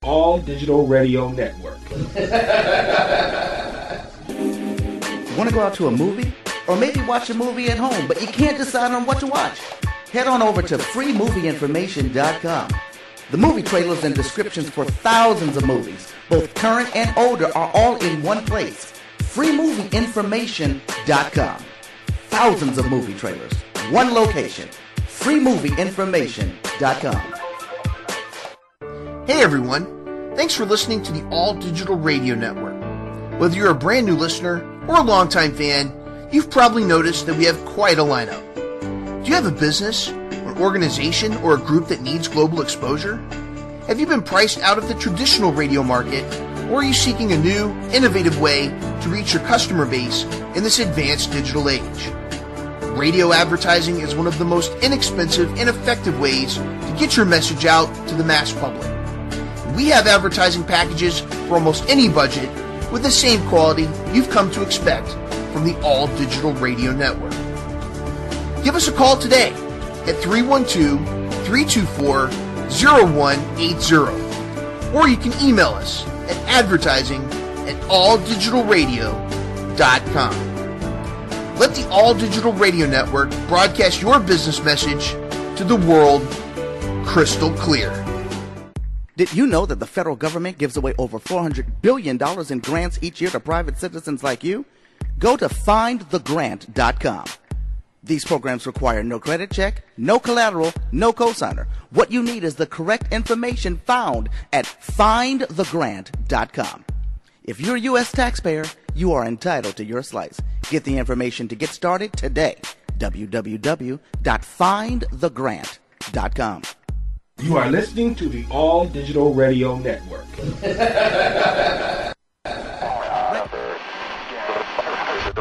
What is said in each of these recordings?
All Digital Radio Network. Want to go out to a movie? Or maybe watch a movie at home, but you can't decide on what to watch? Head on over to freemovieinformation.com. The movie trailers and descriptions for thousands of movies, both current and older, are all in one place. freemovieinformation.com. Thousands of movie trailers, one location. freemovieinformation.com. Hey everyone, thanks for listening to the All Digital Radio Network. Whether you're a brand new listener or a longtime fan, you've probably noticed that we have quite a lineup. Do you have a business, an organization, or a group that needs global exposure? Have you been priced out of the traditional radio market, or are you seeking a new, innovative way to reach your customer base in this advanced digital age? Radio advertising is one of the most inexpensive and effective ways to get your message out to the mass public. We have advertising packages for almost any budget with the same quality you've come to expect from the All Digital Radio Network. Give us a call today at 312-324-0180, or you can email us at advertising@alldigitalradio.com. Let the All Digital Radio Network broadcast your business message to the world crystal clear. Did you know that the federal government gives away over $400 billion in grants each year to private citizens like you? Go to findthegrant.com. These programs require no credit check, no collateral, no cosigner. What you need is the correct information found at findthegrant.com. If you're a U.S. taxpayer, you are entitled to your slice. Get the information to get started today. www.findthegrant.com. You are listening to the All Digital Radio Network. The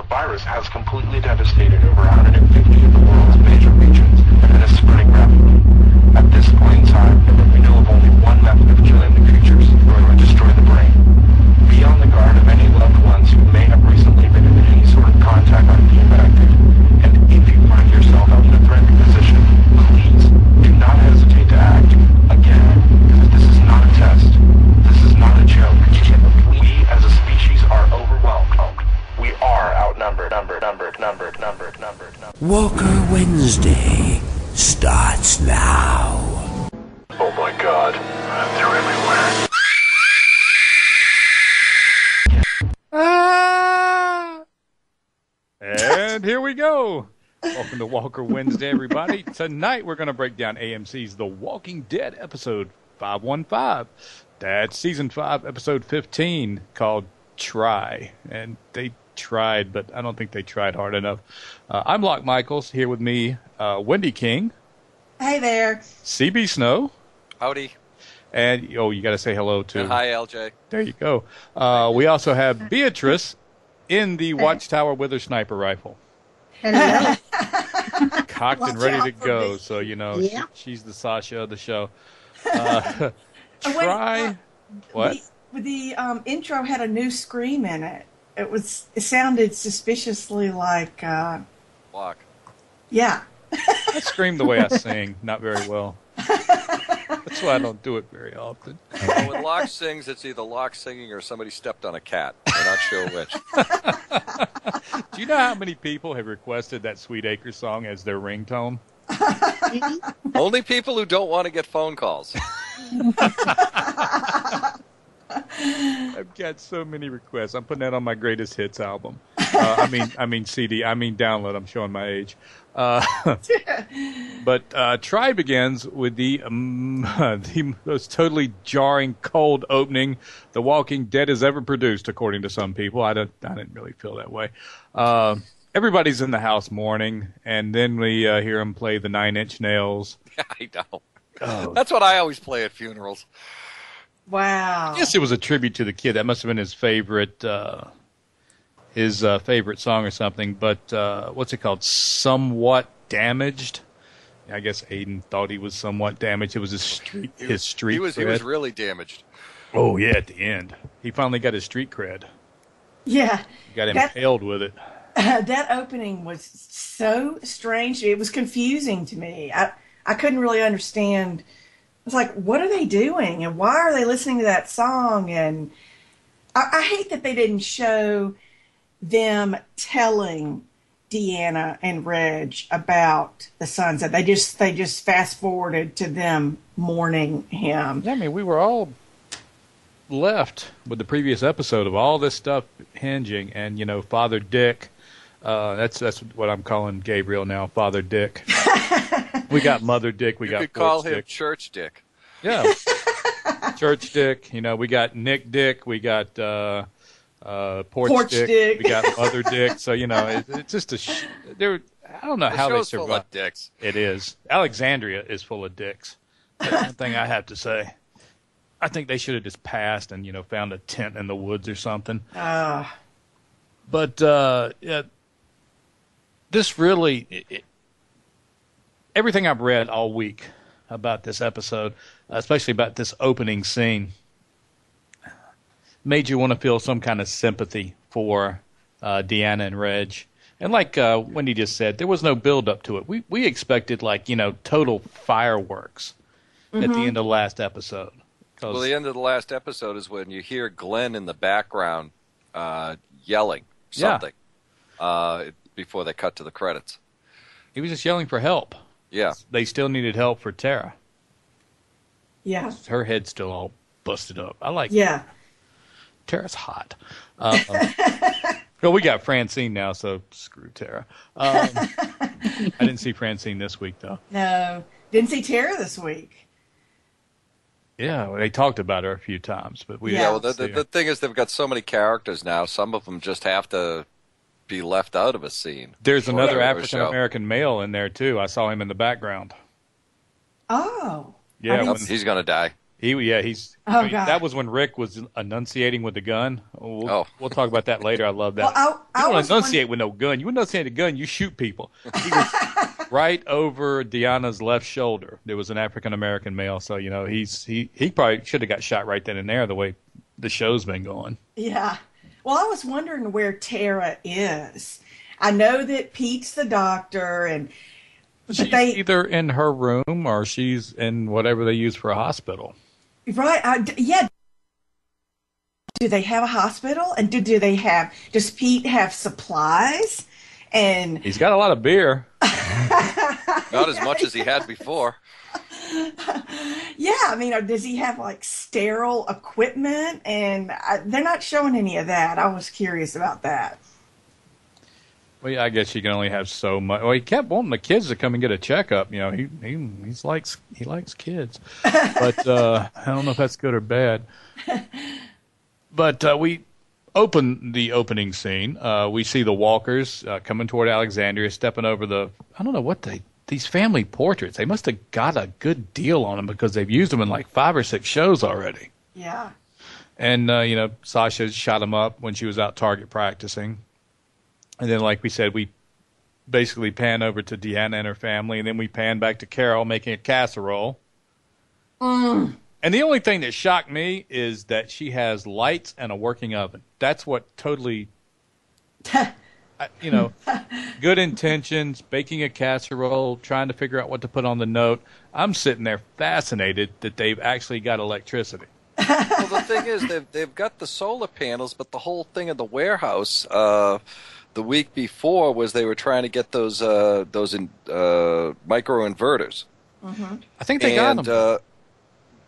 virus has completely devastated over 150 of the world's major regions and is spreading rapidly. At this point in time, we know of only one method of killing the creatures, or to destroy the brain. Be on the guard of any loved ones who may have recently been in any sort of contact with the infected. And if you find yourself in a threatened position, please do not hesitate to act. Again, because this is not a test. This is not a joke. We as a species are overwhelmed. We are outnumbered. Walker Wednesday starts now. Oh my God, they're everywhere. And here we go. Welcome to Walker Wednesday, everybody. Tonight we're going to break down AMC's The Walking Dead episode 515. That's season 5, episode 15, called Try. And they tried, but I don't think they tried hard enough. I'm Locke Michaels, here with me, Wendy King. Hey there. CB Snow. Howdy. And, you got to say hello to... And hi, LJ. There you go. We also have Beatrice in the Watchtower with her sniper rifle. Hello. Cocked and ready to go, so, she's the Sasha of the show. What? The intro had a new scream in it. It sounded suspiciously like... Locke. Yeah. I scream the way I sing, not very well. That's why I don't do it very often. Well, when Locke sings, it's either Locke singing or somebody stepped on a cat. We're not sure which. Do you know how many people have requested that Sweet Acres song as their ringtone? Only people who don't want to get phone calls. I've got so many requests. I'm putting that on my greatest hits album. I mean CD. I mean download. I'm showing my age. But Try begins with the most totally jarring, cold opening The Walking Dead has ever produced, according to some people. I didn't really feel that way. Everybody's in the house mourning, and then we hear him play the Nine Inch Nails. I know. Oh. That's what I always play at funerals. Wow. I guess it was a tribute to the kid. That must have been his favorite song or something. But what's it called? Somewhat Damaged. I guess Aiden thought he was somewhat damaged. It was his street He was really damaged. Oh yeah, at the end, he finally got his street cred. Yeah. He got impaled with it. That opening was so strange. It was confusing to me. I couldn't really understand was like, what are they doing? And why are they listening to that song? And I hate that they didn't show them telling Deanna and Reg about the sunset. They just fast forwarded to them mourning him. Yeah, I mean, we were all left with the previous episode of all this stuff hinging, and Father Dick. That's what I'm calling Gabriel now, Father Dick. We got Mother Dick. We got could call him Dick. Church Dick. Yeah, Church Dick. We got Nick Dick. We got Porch Dick. We got Mother Dick. So it's just I don't know how they survive. Full of dicks. It is. Alexandria is full of dicks. That's one thing I have to say. I think they should have just passed and found a tent in the woods or something. But yeah, this really, everything I've read all week about this episode, especially about this opening scene, made you want to feel some kind of sympathy for Deanna and Reg. And like Wendy just said, there was no build up to it. We expected total fireworks at the end of the last episode. Well, the end of the last episode is when you hear Glenn in the background yelling something before they cut to the credits. He was just yelling for help. Yeah. They still needed help for Tara. Yeah. Her head's still all busted up. I like Yeah. Tara's hot. Well, we got Francine now, so screw Tara. I didn't see Francine this week, though. No. Didn't see Tara this week. Yeah, they talked about her a few times, but we well, the thing is, they've got so many characters now. Some of them just have to be left out of a scene. There's another African American male in there too. I saw him in the background. Oh, yeah, he's gonna die. God. That was when Rick was enunciating with the gun. We'll talk about that later. I love that. Well, you don't enunciate with no gun. You enunciate a gun, you shoot people. He was right over Deanna's left shoulder. There was an African American male, so he probably should have got shot right then and there. The way the show's been going. Yeah. Well, I was wondering where Tara is. I know that Pete's the doctor, and she's either in her room or she's in whatever they use for a hospital. Right. Yeah. Do they have a hospital? And does Pete have supplies? And he's got a lot of beer. Not as much as he had before. Yeah, I mean, does he have sterile equipment? And they're not showing any of that. I was curious about that. Well, yeah, I guess you can only have so much. Well, he kept wanting the kids to come and get a checkup. He likes kids, but I don't know if that's good or bad. But we open the opening scene. We see the Walkers coming toward Alexandria, stepping over I don't know what these family portraits. They must have got a good deal on them because they've used them in 5 or 6 shows already. Yeah. And Sasha shot them up when she was out target practicing. And then, like we said, we basically pan over to Deanna and her family, and then we pan back to Carol making a casserole. And the only thing that shocked me is that she has lights and a working oven. That's what totally, good intentions, baking a casserole, trying to figure out what to put on the note. I'm sitting there fascinated that they've actually got electricity. Well, the thing is, they've got the solar panels, but the whole thing in the warehouse the week before was they were trying to get those micro inverters. Mm-hmm. I think they got them.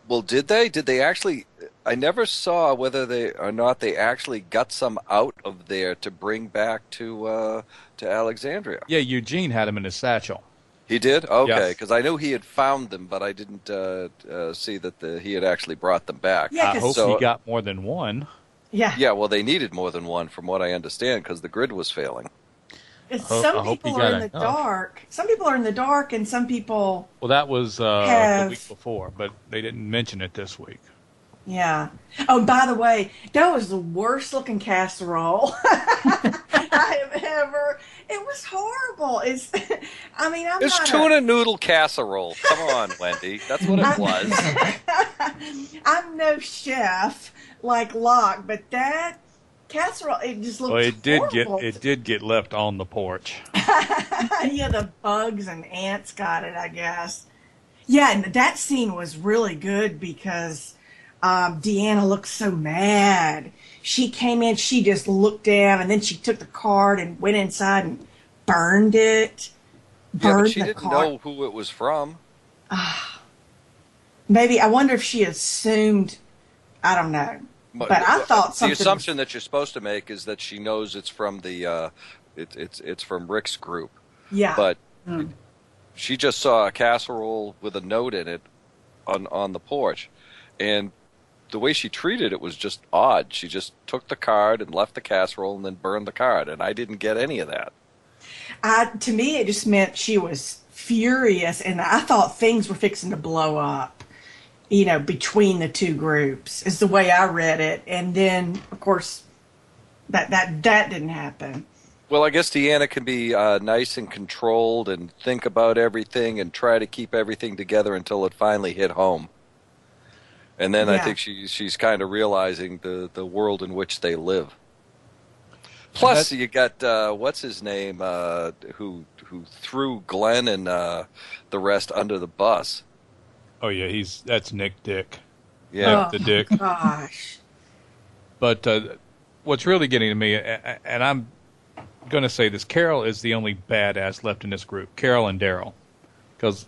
Well, did they? Did they actually? I never saw whether they or not they actually got some out of there to bring back to Alexandria. Yeah, Eugene had them in his satchel. He did? Okay, Yes. because I knew he had found them, but I didn't see that he had actually brought them back. Yeah, I hope he got more than one. Yeah. Yeah, well, they needed more than one, from what I understand, because the grid was failing. Some people are in the dark. Some people are in the dark, and some people. Well, that was the week before, but they didn't mention it this week. Yeah. Oh, by the way, that was the worst looking casserole I have ever. It was horrible. It's tuna noodle casserole. Come on, Wendy. That's what it was. I'm no chef like Locke, but that casserole, it just looked horrible. It did get left on the porch. Yeah, the bugs and ants got it, I guess. Yeah, and that scene was really good because Deanna looked so mad. She came in, she just looked down, and then she took the card and went inside and burned it. Yeah, but she didn't know who it was from. Maybe, I wonder if she assumed, I don't know. But I thought something. The assumption that you're supposed to make is that she knows it's from the, it's from Rick's group. Yeah. But she just saw a casserole with a note in it on the porch, and the way she treated it was just odd. She just took the card and left the casserole and then burned the card, and I didn't get any of that. To me, it just meant she was furious, and I thought things were fixing to blow up, between the two groups, is the way I read it. And then, of course, that didn't happen. Well, I guess Deanna can be nice and controlled and think about everything and try to keep everything together until it finally hit home. And then I think she's kind of realizing the world in which they live. Plus, you got what's his name who threw Glenn and the rest under the bus. Oh yeah, that's Nick Dick. Yeah, the Dick. Gosh. But what's really getting to me, and I'm going to say this, Carol is the only badass left in this group. Carol and Daryl, because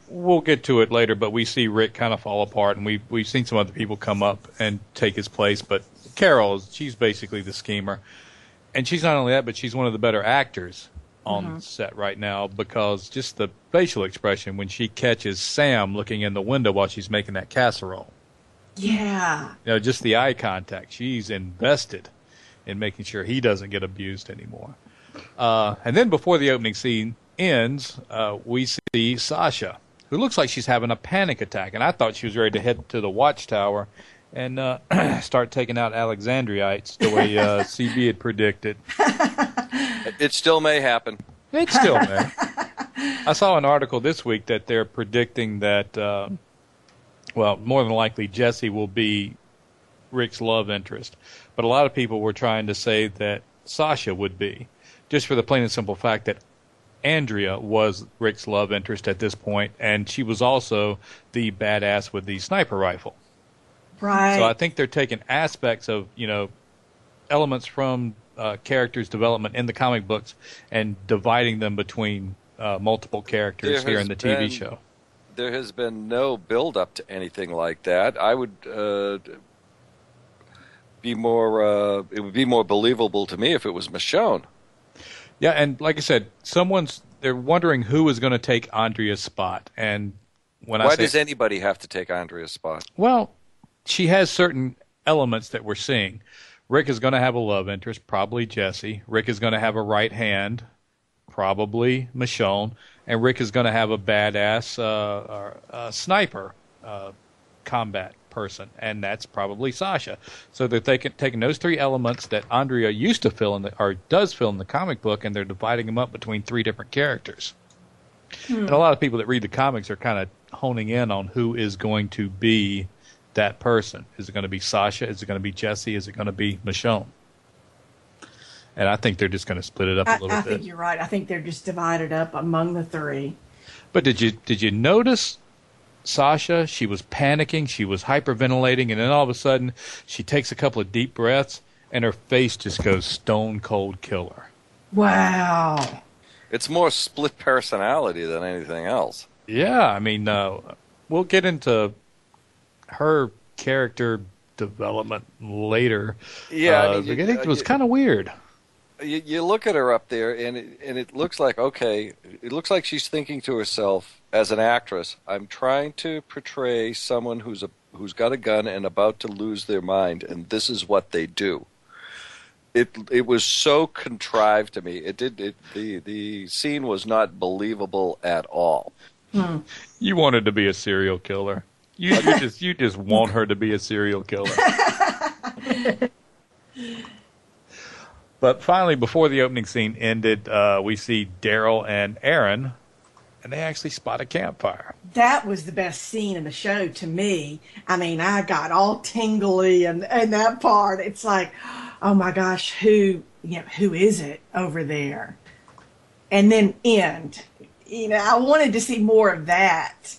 we'll get to it later. But we see Rick kind of fall apart, and we've seen some other people come up and take his place. But Carol, she's basically the schemer, and she's not only that, but she's one of the better actors on set right now, because just the facial expression when she catches Sam looking in the window while she's making that casserole. Yeah. Just the eye contact. She's invested in making sure he doesn't get abused anymore. And then before the opening scene ends, we see Sasha, who looks like she's having a panic attack. And I thought she was ready to head to the watchtower and start taking out Alexandriites the way CB had predicted. It still may happen. It still may. I saw an article this week that they're predicting that, more than likely Jesse will be Rick's love interest. But a lot of people were trying to say that Sasha would be, just for the plain and simple fact that Andrea was Rick's love interest at this point, and she was also the badass with the sniper rifle. Right. So I think they're taking aspects of, elements from characters' development in the comic books and dividing them between multiple characters here in the TV show. There has been no build-up to anything like that. I would be more. It would be more believable to me if it was Michonne. Yeah, and like I said, they're wondering who is going to take Andrea's spot. And why does anybody have to take Andrea's spot? Well, she has certain elements that we're seeing. Rick is going to have a love interest, probably Jesse. Rick is going to have a right hand, probably Michonne. And Rick is going to have a badass sniper combat person, and that's probably Sasha. So they're taking those three elements that Andrea used to fill does fill in the comic book, and they're dividing them up between three different characters. And a lot of people that read the comics are kind of honing in on who is going to be that person. Is it going to be Sasha? Is it going to be Jesse? Is it going to be Michonne? And I think they're just going to split it up a little bit. I think you're right. I think they're just divided up among the three. But did you notice Sasha? She was panicking. She was hyperventilating. And then all of a sudden, she takes a couple of deep breaths, and her face just goes stone cold killer. Wow. It's more split personality than anything else. Yeah. I mean, we'll get into her character development later. Yeah. It was kind of weird. You look at her up there, and it looks like, okay, it looks like she's thinking to herself, as an actress, I'm trying to portray someone who's got a gun and about to lose their mind, and this is what they do. It was so contrived to me. The scene was not believable at all. You wanted to be a serial killer. You just want her to be a serial killer. But finally, before the opening scene ended, we see Daryl and Aaron, and they actually spot a campfire. That was the best scene in the show to me. I mean, I got all tingly and that part. It's like, oh my gosh, who is it over there? And then end. I wanted to see more of that.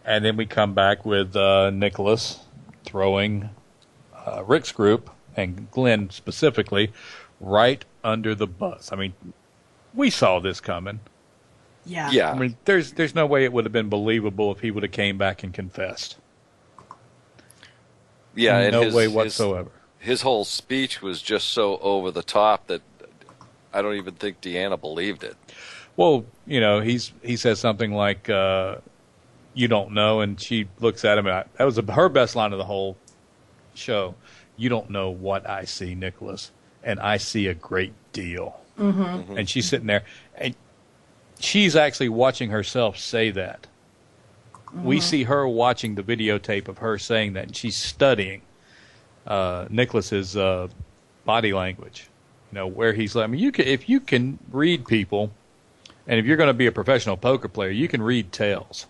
And then we come back with Nicholas throwing Rick's group, and Glenn specifically, right under the bus. I mean, we saw this coming. Yeah. I mean, there's no way it would have been believable if he would have came back and confessed. Yeah, and no way whatsoever. His whole speech was just so over the top that I don't even think Deanna believed it. Well, you know, he says something like, "You don't know," and she looks at him. And that was her best line of the whole show. "You don't know what I see, Nicholas, and I see a great deal." Mm-hmm. Mm-hmm. And she's sitting there, and she's actually watching herself say that. Mm-hmm. We see her watching the videotape of her saying that, and she's studying Nicholas's body language. You know, where he's like, I mean, if you can read people, and if you're going to be a professional poker player, you can read tales.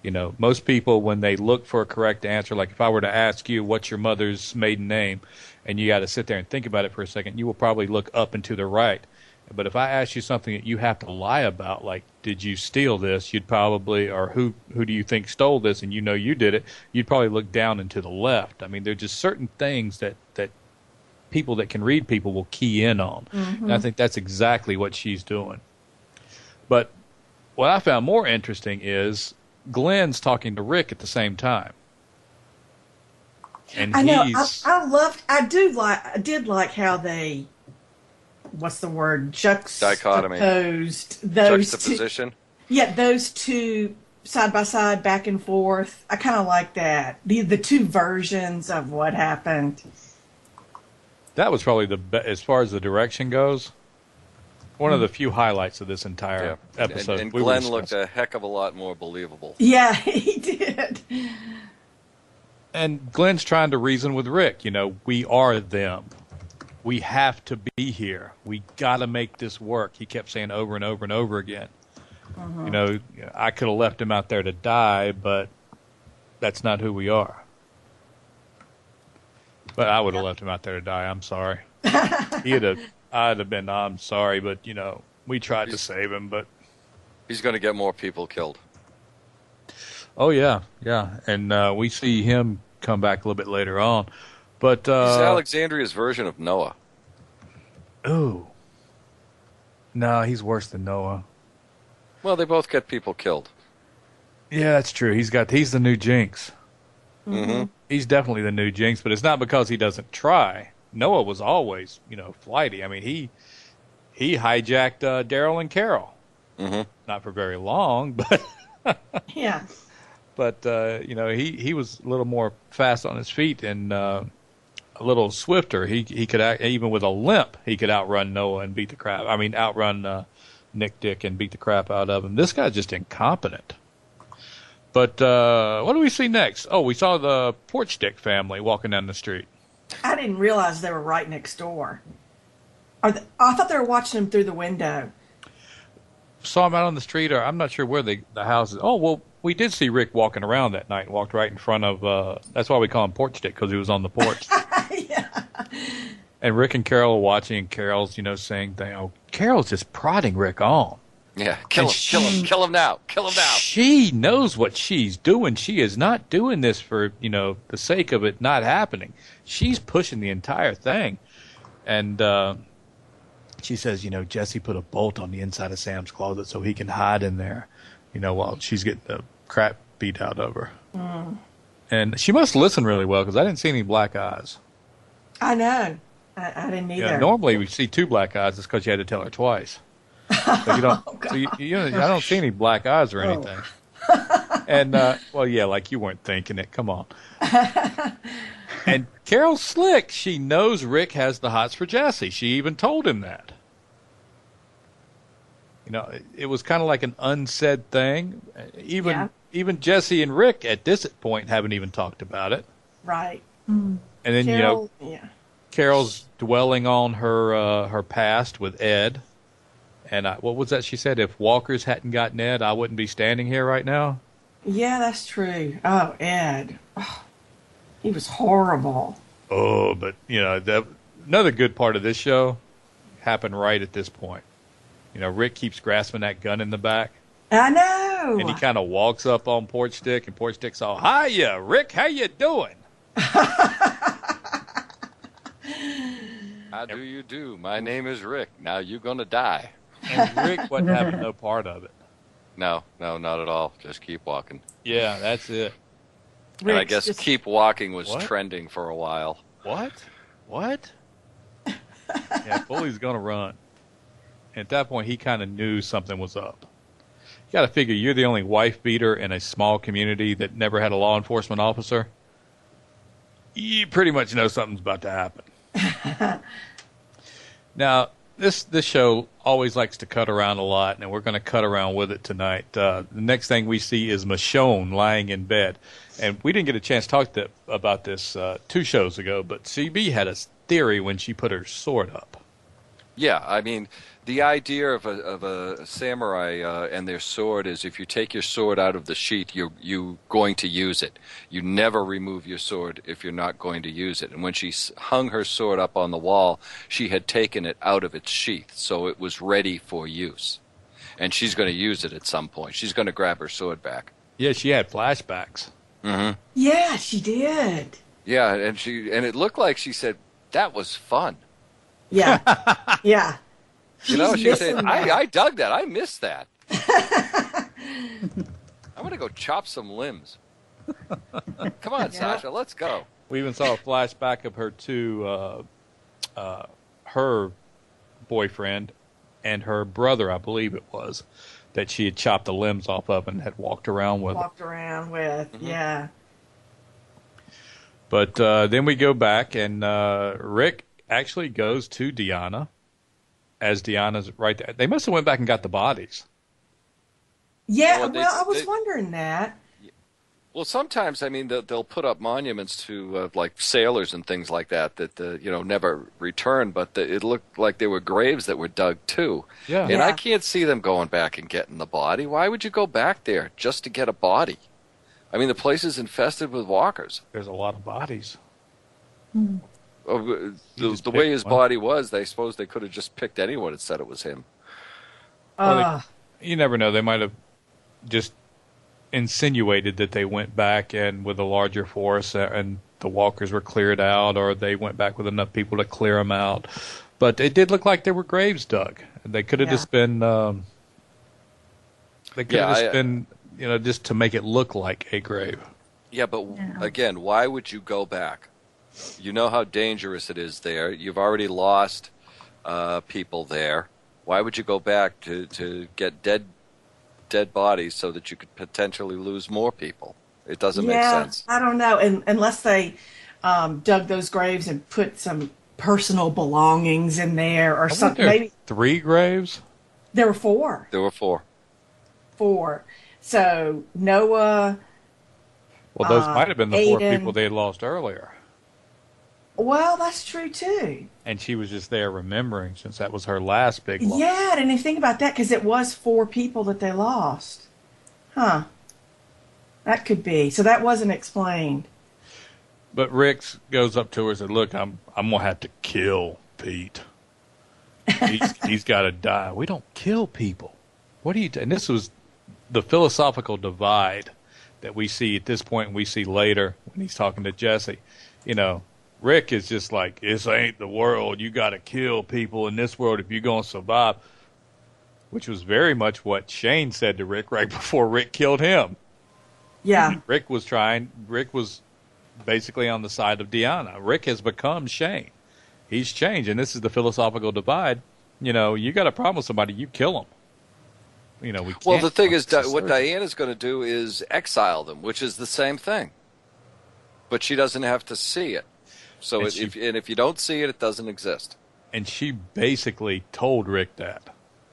You know, most people, when they look for a correct answer, like if I were to ask you what's your mother's maiden name, and you got to sit there and think about it for a second, you will probably look up and to the right. But if I ask you something that you have to lie about, like, did you steal this, you'd probably, or who do you think stole this, and you know you did it, you'd probably look down and to the left. I mean, there are just certain things that people that can read people will key in on. Mm-hmm. And I think that's exactly what she's doing. But what I found more interesting is Glenn's talking to Rick at the same time. And I know. I did like how they, what's the word? Dichotomy. Those juxtaposition. Those two side by side, back and forth. I kind of like that. The two versions of what happened. That was probably as far as the direction goes, one of the few highlights of this entire episode. And Glenn looked a heck of a lot more believable. Yeah, he did. And Glenn's trying to reason with Rick. You know, we are them. We have to be here. We got to make this work. He kept saying over and over and over again. You know, I could have left him out there to die, but that's not who we are. But I would have left him out there to die. I'm sorry. I'd have been, I'm sorry, but, you know, we tried to save him, but... He's going to get more people killed. Oh, yeah. And we see him come back a little bit later on. But he's Alexandria's version of Noah. Ooh. No, he's worse than Noah. Well, they both get people killed. Yeah, that's true. He's the new Jinx. Mm-hmm. He's definitely the new Jinx, but it's not because he doesn't try. Noah was always, you know, flighty. I mean, he hijacked Daryl and Carol. Mm-hmm. Not for very long, but yeah. But you know, he was a little more fast on his feet and a little swifter. He could even with a limp, he could outrun Noah and beat the crap. I mean, outrun Nick Dick and beat the crap out of him. This guy's just incompetent. But what do we see next? Oh, we saw the Porch Dick family walking down the street. I didn't realize they were right next door. I thought they were watching them through the window. Saw them out on the street, or I'm not sure where the house is. Oh, well, we did see Rick walking around that night. Walked right in front of, that's why we call him Porch Dick, because he was on the porch. Yeah. And Rick and Carol are watching, and Carol's, you know, saying, Carol's just prodding Rick on. Yeah, kill him now. She knows what she's doing. She is not doing this for, you know, the sake of it not happening. She's pushing the entire thing. And she says, you know, Jesse put a bolt on the inside of Sam's closet so he can hide in there, you know, while she's getting the crap beat out of her. Mm. And she must listen really well, because I didn't see any black eyes. I know. I didn't either. Yeah, normally we see two black eyes. It's because you had to tell her twice. So you don't. So you I don't see any black eyes or anything. And well, yeah, like you weren't thinking it. Come on. And Carol's slick. She knows Rick has the hots for Jesse. She even told him that. You know, it was kind of like an unsaid thing. Even Jesse and Rick at this point haven't even talked about it. Right. And then Carol, you know, Carol's dwelling on her past with Ed. And what was that she said? If Walkers hadn't gotten Ed, I wouldn't be standing here right now. Yeah, that's true. Oh, Ed. Oh, he was horrible. Oh, but, you know, another good part of this show happened right at this point. You know, Rick keeps grasping that gun in the back. I know. know. And he kind of walks up on Porch Dick, and Porch Dick's all, "Hiya, Rick, how you doing?" How do you do? My name is Rick. Now you're going to die. And Rick wasn't having no part of it. No, not at all. Just keep walking. Yeah, that's it. And I guess keep walking was What? trending for a while. What? Yeah, Bully's going to run. At that point, he kind of knew something was up. You got to figure you're the only wife beater in a small community that never had a law enforcement officer. You pretty much know something's about to happen. Now, this show always likes to cut around a lot, and we're going to cut around with it tonight. The next thing we see is Michonne lying in bed. And we didn't get a chance to talk about this 2 shows ago, but CB had a theory when she put her sword up. Yeah, I mean, the idea of a samurai and their sword is if you take your sword out of the sheath, you're going to use it. You never remove your sword if you're not going to use it. And when she hung her sword up on the wall, she had taken it out of its sheath, so it was ready for use. And she's going to use it at some point. She's going to grab her sword back. Yeah, she had flashbacks. Mm-hmm. Yeah, she did. Yeah, and it looked like she said, "That was fun." Yeah. Yeah. You know, she said, missing I dug that. I missed that. I'm going to go chop some limbs. Come on, Sasha, let's go. We even saw a flashback of her to her boyfriend and her brother, I believe it was, that she had chopped the limbs off of and had walked around with. Mm-hmm. Yeah. But then we go back, and Rick actually goes to Deanna, as Deanna's right there. They must have went back and got the bodies. Yeah, I was wondering that. Well, sometimes, I mean, they'll put up monuments to, like, sailors and things like that never returned, but it looked like there were graves that were dug, too. Yeah. And I can't see them going back and getting the body. Why would you go back there just to get a body? I mean, the place is infested with walkers. There's a lot of bodies. The way his body was, they suppose they could have just picked anyone and said it was him. You never know. They might have just insinuated that they went back and with a larger force and the walkers were cleared out, or they went back with enough people to clear them out. But it did look like there were graves dug. They could have just been. They could have just been, just to make it look like a grave. Yeah, but again, why would you go back? You know how dangerous it is there. You've already lost people there. Why would you go back to get dead bodies so that you could potentially lose more people? It doesn't make sense. I don't know. And unless they dug those graves and put some personal belongings in there or something. Maybe 3 graves? There were 4. There were 4. 4. So Noah. Well, those might have been the 4 Aiden. people they had lost earlier. Well, that's true too. And she was just there remembering, since that was her last big loss. Yeah, I didn't even think about that, because it was 4 people that they lost. Huh. That could be. So that wasn't explained. But Rick goes up to her and said, "Look, I'm gonna have to kill Pete. He's got to die. We don't kill people. What do you?" And this was the philosophical divide that we see at this point, and we see later when he's talking to Jesse. Rick is just like, "This ain't the world. You got to kill people in this world if you're going to survive," which was very much what Shane said to Rick right before Rick killed him. Yeah. Rick was basically on the side of Deanna. Rick has become Shane. He's changed, and this is the philosophical divide. You got a problem with somebody, you kill them. We can't. Well, the thing is, what Diana's going to do is exile them, which is the same thing. But she doesn't have to see it. So if you don't see it, it doesn't exist. And she basically told Rick that.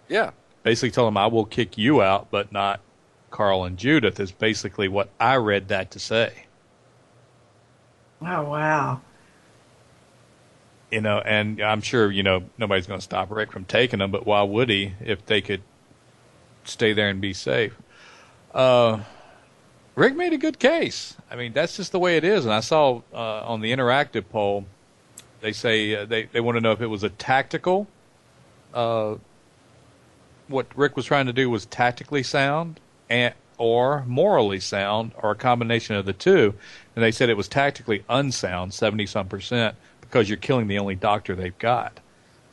Yeah. Basically told him, "I will kick you out, but not Carl and Judith," is basically what I read that to say. Oh, wow. And I'm sure, nobody's going to stop Rick from taking them, but why would he if they could stay there and be safe? Rick made a good case. I mean, that's just the way it is. And I saw on the interactive poll, they say they want to know if it was a tactical. What Rick was trying to do was tactically sound, or morally sound, or a combination of the two. And they said it was tactically unsound, 70-some%, because you're killing the only doctor they've got.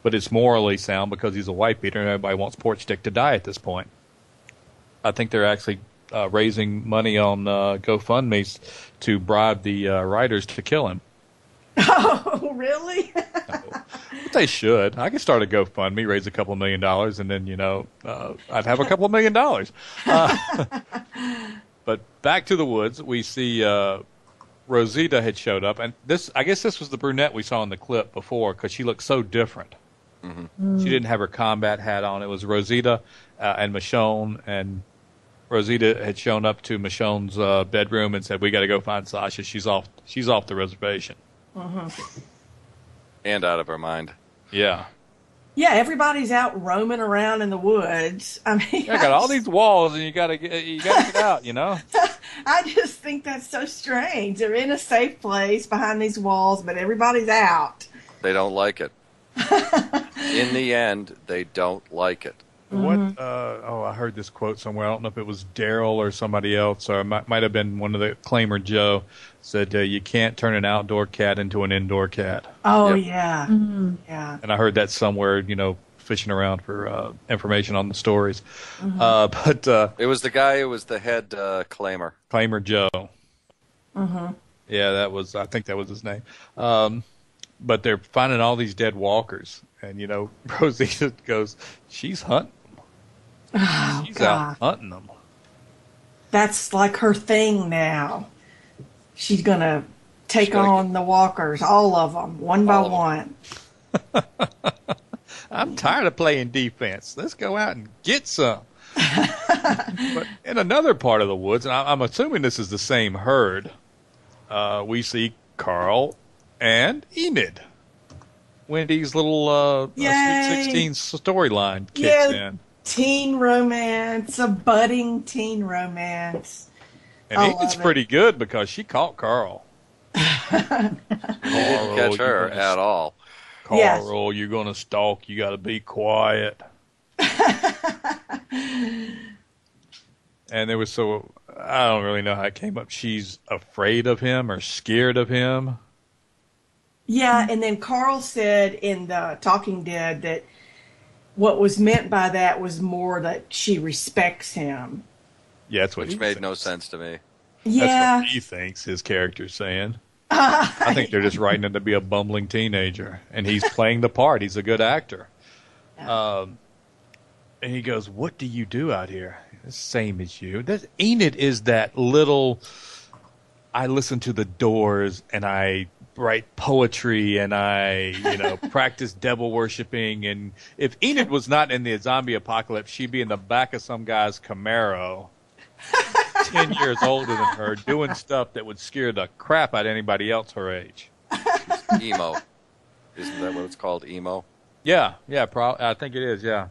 But it's morally sound because he's a white beater and everybody wants Porchstick to die at this point. I think they're actually raising money on GoFundMe to bribe the writers to kill him. Oh, really? But they should. I could start a GoFundMe, raise a couple $1 million, and then, I'd have a couple $1 million. But back to the woods, we see Rosita had showed up. And I guess this was the brunette we saw in the clip before because she looked so different. Mm-hmm. She didn't have her combat hat on. It was Rosita and Michonne, and Rosita had shown up to Michonne's bedroom and said, "We got to go find Sasha. She's off the reservation." Mm-hmm. And out of her mind. Yeah. Yeah, everybody's out roaming around in the woods. I mean, I got all these walls, and you got to get out. I just think that's so strange. They're in a safe place behind these walls, but everybody's out. They don't like it. In the end, they don't like it. What? I heard this quote somewhere. I don't know if it was Daryl or somebody else, or it might have been one of the Claimer Joe said, "You can't turn an outdoor cat into an indoor cat." Oh, Yep. yeah. Mm-hmm. Yeah. And I heard that somewhere, fishing around for information on the stories. Mm-hmm. But it was the guy who was the head claimer. Claimer Joe. Mm-hmm. Yeah, I think that was his name. But they're finding all these dead walkers. And, Rosita goes, she's hunting them. Oh, she's God. out hunting them. That's like her thing now. She's going to take on the walkers, all of them, one by one. I'm tired of playing defense. Let's go out and get some. But in another part of the woods, and I'm assuming this is the same herd, we see Carl and Enid. Wendy's little Sweet 16 storyline kicks in. Teen romance, a budding teen romance. And Enid's pretty good because she caught Carl. Didn't catch her at all. Carl, You're going to stalk. You got to be quiet. And there was I don't really know how it came up. She's afraid of him or scared of him. Yeah, and then Carl said in the Talking Dead that what was meant by that was more that she respects him. Yeah, that's what Which made no sense to me. Yeah. That's what he thinks his character's saying. I think they're just writing him to be a bumbling teenager, and he's playing the part. He's a good actor. Yeah. And he goes, "What do you do out here?" The same as you. Enid is that little, I listen to the Doors, and I write poetry, and I, practice devil worshipping. And if Enid was not in the zombie apocalypse, she'd be in the back of some guy's Camaro, 10 years older than her, doing stuff that would scare the crap out of anybody else her age. Emo. Isn't that what it's called? Emo? Yeah, I think it is, yeah.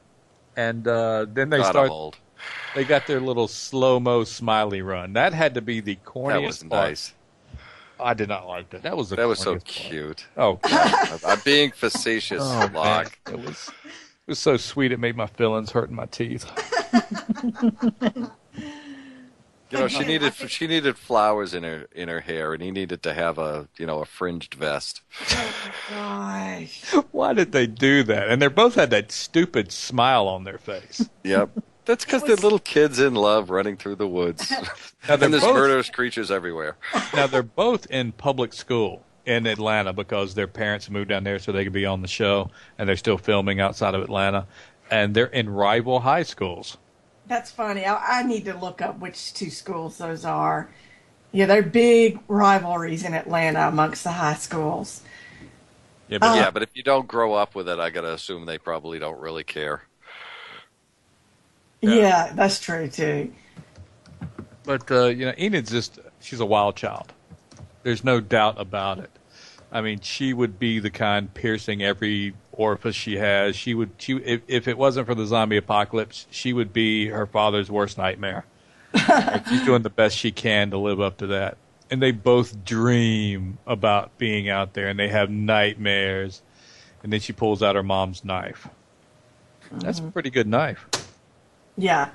And then they they got their little slow-mo smiley run. That had to be the corniest That was nice. I did not like that. That was so cute. Oh, God. I'm being facetious, Locke. It was so sweet. It made my feelings hurt in my teeth. She needed flowers in her hair, and he needed to have a fringed vest. Oh, gosh. Why did they do that? And they both had that stupid smile on their face. Yep. That's because they're little kids in love running through the woods. And there's murderous creatures everywhere. Now, they're both in public school in Atlanta because their parents moved down there so they could be on the show, and they're still filming outside of Atlanta. And they're in rival high schools. That's funny. I need to look up which two schools those are. Yeah, they're big rivalries in Atlanta amongst the high schools. Yeah, but if you don't grow up with it, I got to assume they probably don't really care. Yeah, that's true, too. But, Enid's she's a wild child. There's no doubt about it. I mean, she would be the kind piercing every orifice she has. If it wasn't for the zombie apocalypse, she would be her father's worst nightmare. She's doing the best she can to live up to that. And they both dream about being out there, and they have nightmares. And then she pulls out her mom's knife. That's a pretty good knife. Yeah.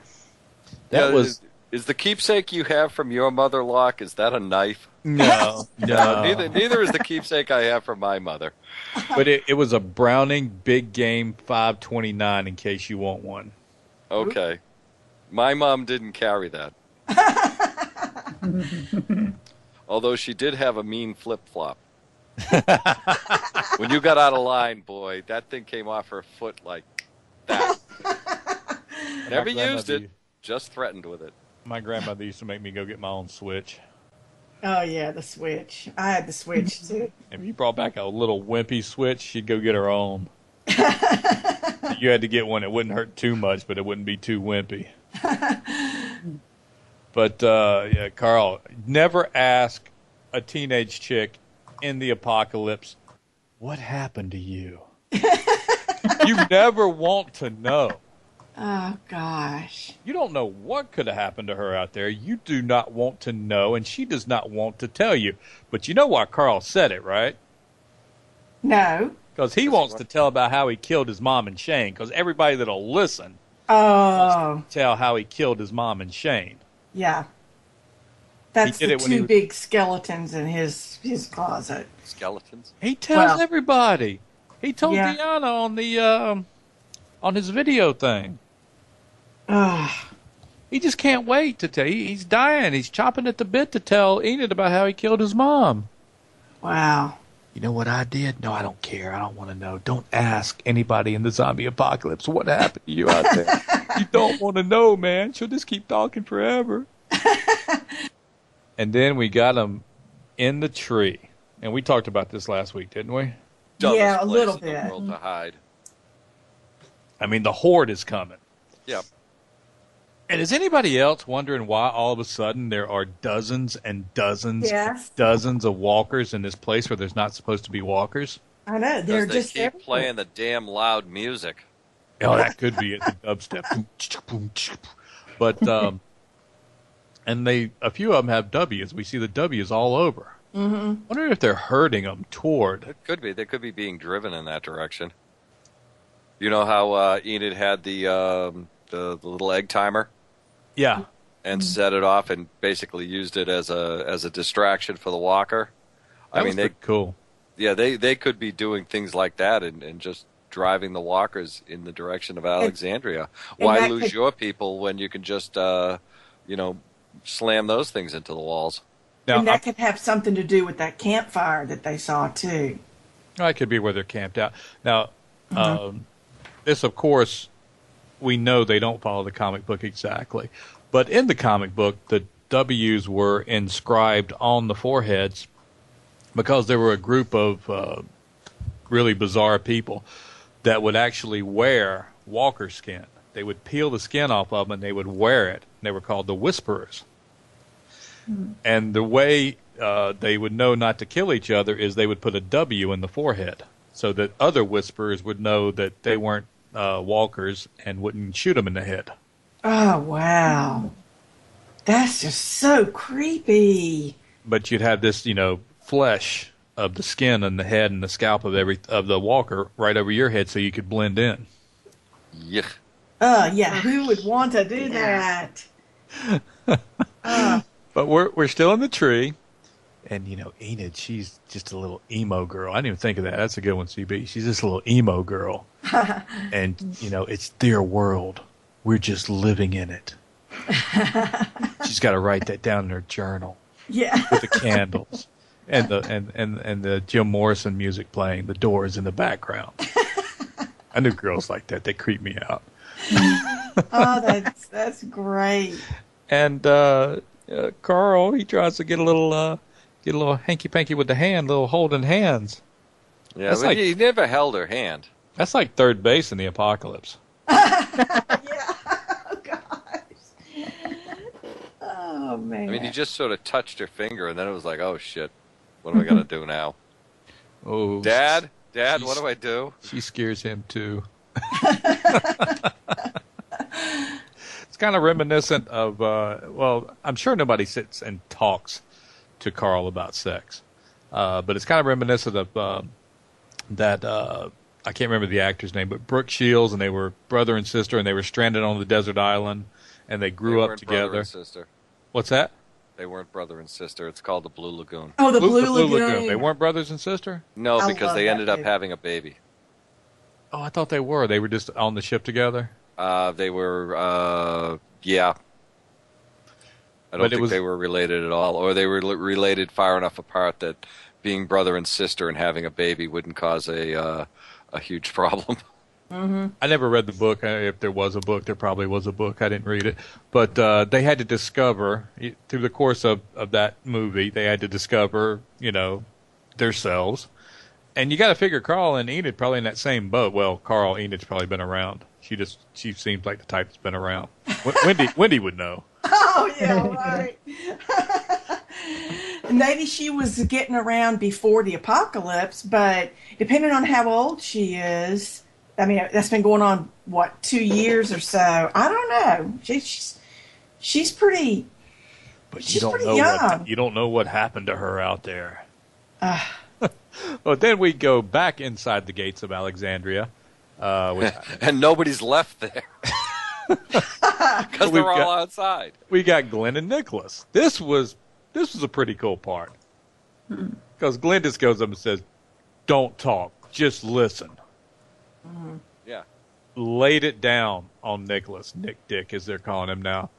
That was Is the keepsake you have from your mother, Locke, is that a knife? No. Neither is the keepsake I have from my mother. But it was a Browning Big Game 529 in case you want one. Okay. My mom didn't carry that. Although she did have a mean flip-flop. When you got out of line, boy, that thing came off her foot like that. Never used it, just threatened with it. My grandmother used to make me go get my own Switch. Oh, yeah, the Switch. I had the Switch, too. If you brought back a little wimpy Switch, she'd go get her own. You had to get one that wouldn't hurt too much, but it wouldn't be too wimpy. But, yeah, Carl, never ask a teenage chick in the apocalypse, what happened to you? You never want to know. Oh, gosh. You don't know what could have happened to her out there. You do not want to know, and she does not want to tell you. But you know why Carl said it, right? No. Because he wants to tell about how he killed his mom and Shane, because everybody that'll listen wants to tell how he killed his mom and Shane. Yeah. That's the two big skeletons in his closet. Skeletons? He tells everybody. He told Deanna on the on his video thing. He just can't wait to tell. He's dying. He's chopping at the bit to tell Enid about how he killed his mom. Wow. You know what I did? No, I don't care. I don't want to know. Don't ask anybody in the zombie apocalypse what happened to you out there. You don't want to know, man. She'll just keep talking forever. And then we got him in the tree. And we talked about this last week, didn't we? Yeah, a little bit. In the world to hide. I mean, the horde is coming. Yep. And is anybody else wondering why all of a sudden there are dozens and dozens and dozens of walkers in this place where there's not supposed to be walkers? I know. They're just keep playing the damn loud music. Oh, that could be it, the dubstep. But, and a few of them have W's. We see the W's all over. Mm-hmm. I wonder if they're herding them toward. It could be. They could be being driven in that direction. You know how Enid had the little egg timer? Yeah. And set it off and basically used it as a distraction for the walker. That was pretty cool. Yeah, they could be doing things like that and just driving the walkers in the direction of Alexandria. Why lose your people when you can just slam those things into the walls? Now, and that could have something to do with that campfire that they saw, too. It could be where they're camped out. Now, this, of course, we know they don't follow the comic book exactly. But in the comic book, the W's were inscribed on the foreheads because there were a group of really bizarre people that would actually wear walker skin. They would peel the skin off of them and they would wear it. They were called the Whisperers. And the way they would know not to kill each other is they would put a W in the forehead so that other Whisperers would know that they weren't walkers and wouldn't shoot them in the head. Oh, wow. That's just so creepy. But you'd have this, flesh of the skin and the head and the scalp of the walker right over your head so you could blend in. Yeah. Yeah, who would want to do that? But we're still in the tree, and Enid, she's just a little emo girl. I didn't even think of that. That's a good one, CB. She's just a little emo girl, and it's their world. We're just living in it. She's got to write that down in her journal. Yeah, with the candles and the Jim Morrison music playing, the Doors in the background. I knew girls like that. They creep me out. Oh, that's great. And Carl, he tries to get a little hanky panky with the hand, little holding hands. Yeah, but he never held her hand. That's like third base in the apocalypse. Yeah. Oh gosh. Oh man. I mean, he just sort of touched her finger, and then it was like, oh shit, what am I gonna do now? Oh, Dad, what do I do? She scares him too. It's kind of reminiscent of, I'm sure nobody sits and talks to Carl about sex. But it's kind of reminiscent of that, I can't remember the actor's name, but Brooke Shields, and they were brother and sister, and they were stranded on the desert island, and they grew up together. Brother and sister. What's that? They weren't brother and sister. It's called the Blue Lagoon. Oh, the Blue Lagoon. They weren't brothers and sister? No, because they ended up having a baby. Oh, I thought they were. They were just on the ship together? They were, yeah. I don't think they were related at all. Or they were related far enough apart that being brother and sister and having a baby wouldn't cause a huge problem. Mm-hmm. I never read the book. If there was a book, there probably was a book. I didn't read it. But they had to discover, through the course of that movie, they had to discover, themselves. And you got to figure Carl and Enid probably in that same boat. Well, Carl, Enid's probably been around. She seems like the type that's been around. Wendy would know. Oh, yeah, right. Maybe she was getting around before the apocalypse, but depending on how old she is, I mean, that's been going on, 2 years or so? I don't know. She's pretty. But she's pretty young. You don't know what happened to her out there. Well, then we go back inside the gates of Alexandria, and nobody's left there because they're all outside. We got Glenn and Nicholas. This was a pretty cool part because Glenn just goes up and says, "Don't talk, just listen." Mm-hmm. Yeah, laid it down on Nicholas, Nick Dick as they're calling him now.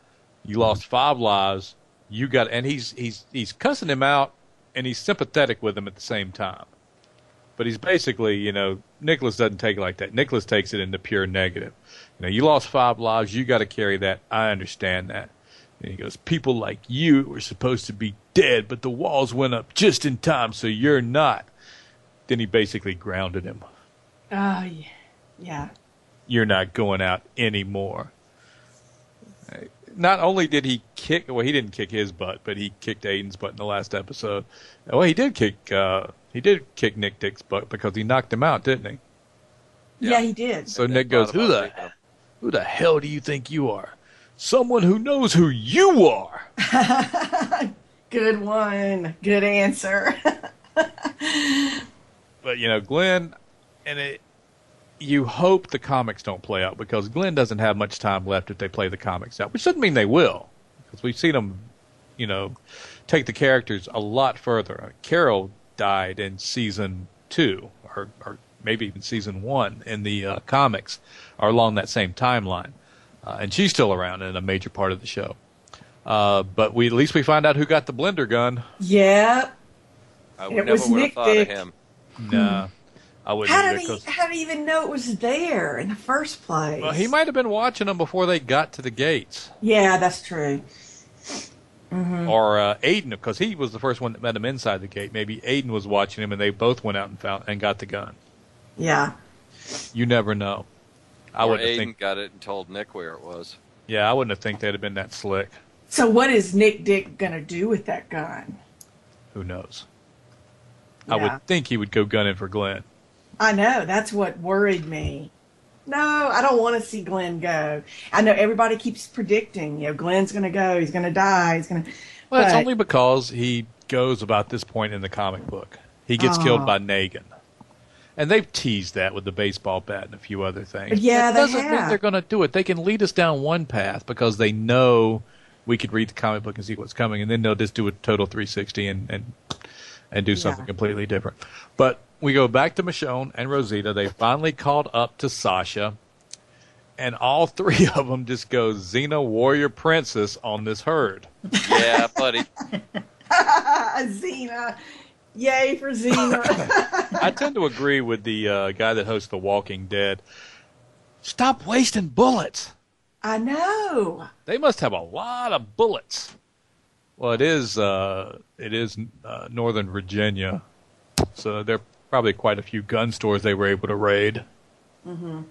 You lost 5 lives. You got, and he's cussing him out, and he's sympathetic with him at the same time. But he's basically, Nicholas doesn't take it like that. Nicholas takes it in the pure negative. You lost 5 lives. You got to carry that. I understand that. And he goes, people like you were supposed to be dead, but the walls went up just in time, so you're not. Then he basically grounded him. Oh, yeah. You're not going out anymore. Not only did he kick, he didn't kick his butt, but he kicked Aiden's butt in the last episode. Well, he did kick Nick Dick's butt because he knocked him out, didn't he? Yeah, he did. So Nick goes, who the hell do you think you are? Someone who knows who you are. Good one. Good answer. But, Glenn, and you hope the comics don't play out because Glenn doesn't have much time left if they play the comics out, which doesn't mean they will, because we've seen them, take the characters a lot further. Carol died in season 2, or maybe even season 1 in the comics, or along that same timeline, and she's still around in a major part of the show. But at least we find out who got the blender gun. Yep. I never would have thought of him. Nah. I wouldn't either. How did he even know it was there in the first place? Well, he might have been watching them before they got to the gates. Yeah, that's true. Mm-hmm. Or Aiden, because he was the first one that met him inside the gate. Maybe Aiden was watching him, and they both went out and got the gun. Yeah. You never know. Or Aiden got it and told Nick where it was. Yeah, I wouldn't have think they'd have been that slick. So what is Nick Dick going to do with that gun? Who knows? Yeah. I would think he would go gunning for Glenn. I know. That's what worried me. No, I don't want to see Glenn go. I know everybody keeps predicting, Glenn's going to go. He's going to die. Well, it's only because he goes about this point in the comic book. He gets killed by Negan. And they've teased that with the baseball bat and a few other things. Yeah, that doesn't mean they're going to do it. They can lead us down one path because they know we could read the comic book and see what's coming, and then they'll just do a total 360 and do something completely different. But we go back to Michonne and Rosita. They finally called up to Sasha, and all 3 of them just go Xena Warrior Princess on this herd. Yeah, buddy. Xena. Yay for Xena. I tend to agree with the guy that hosts The Walking Dead. Stop wasting bullets. I know. They must have a lot of bullets. Well, it is Northern Virginia, so there are probably quite a few gun stores they were able to raid. Mm-hmm.